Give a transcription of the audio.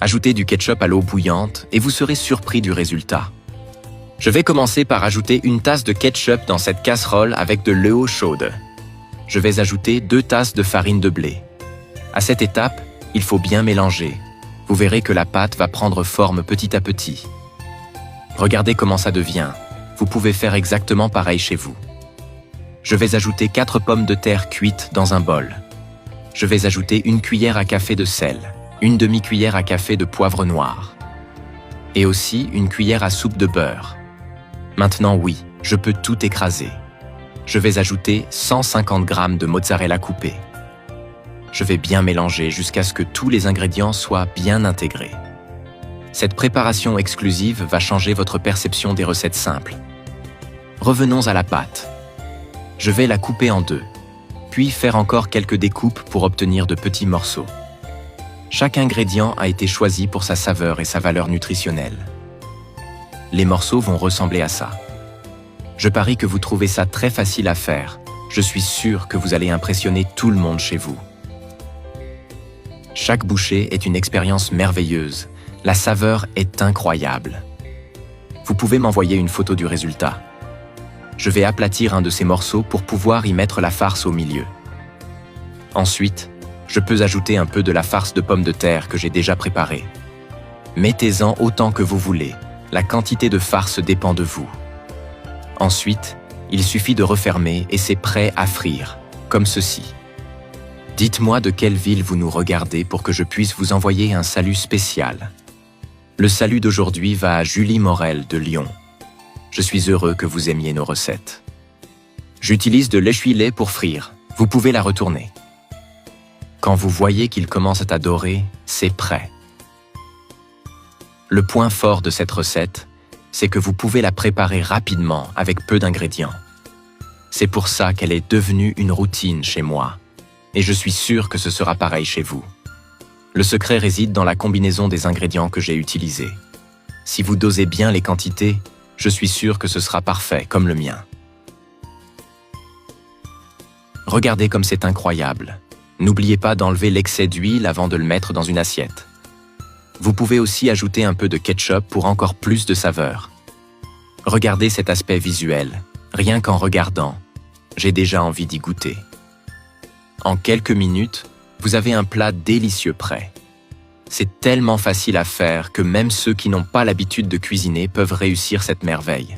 Ajoutez du ketchup à l'eau bouillante et vous serez surpris du résultat. Je vais commencer par ajouter une tasse de ketchup dans cette casserole avec de l'eau chaude. Je vais ajouter 2 tasses de farine de blé. À cette étape, il faut bien mélanger. Vous verrez que la pâte va prendre forme petit à petit. Regardez comment ça devient. Vous pouvez faire exactement pareil chez vous. Je vais ajouter 4 pommes de terre cuites dans un bol. Je vais ajouter 1 cuillère à café de sel, 1 demi-cuillère à café de poivre noir et aussi 1 cuillère à soupe de beurre. Maintenant oui, je peux tout écraser. Je vais ajouter 150 g de mozzarella coupée. Je vais bien mélanger jusqu'à ce que tous les ingrédients soient bien intégrés. Cette préparation exclusive va changer votre perception des recettes simples. Revenons à la pâte. Je vais la couper en 2, puis faire encore quelques découpes pour obtenir de petits morceaux. Chaque ingrédient a été choisi pour sa saveur et sa valeur nutritionnelle. Les morceaux vont ressembler à ça. Je parie que vous trouvez ça très facile à faire. Je suis sûr que vous allez impressionner tout le monde chez vous. Chaque bouchée est une expérience merveilleuse. La saveur est incroyable. Vous pouvez m'envoyer une photo du résultat. Je vais aplatir un de ces morceaux pour pouvoir y mettre la farce au milieu. Ensuite, je peux ajouter un peu de la farce de pommes de terre que j'ai déjà préparée. Mettez-en autant que vous voulez. La quantité de farce dépend de vous. Ensuite, il suffit de refermer et c'est prêt à frire, comme ceci. Dites-moi de quelle ville vous nous regardez pour que je puisse vous envoyer un salut spécial. Le salut d'aujourd'hui va à Julie Morel de Lyon. Je suis heureux que vous aimiez nos recettes. J'utilise de l'essuie-lait pour frire. Vous pouvez la retourner. Quand vous voyez qu'il commence à dorer, c'est prêt. Le point fort de cette recette, c'est que vous pouvez la préparer rapidement avec peu d'ingrédients. C'est pour ça qu'elle est devenue une routine chez moi. Et je suis sûr que ce sera pareil chez vous. Le secret réside dans la combinaison des ingrédients que j'ai utilisés. Si vous dosez bien les quantités, je suis sûr que ce sera parfait, comme le mien. Regardez comme c'est incroyable. N'oubliez pas d'enlever l'excès d'huile avant de le mettre dans une assiette. Vous pouvez aussi ajouter un peu de ketchup pour encore plus de saveur. Regardez cet aspect visuel. Rien qu'en regardant, j'ai déjà envie d'y goûter. En quelques minutes, vous avez un plat délicieux prêt. C'est tellement facile à faire que même ceux qui n'ont pas l'habitude de cuisiner peuvent réussir cette merveille.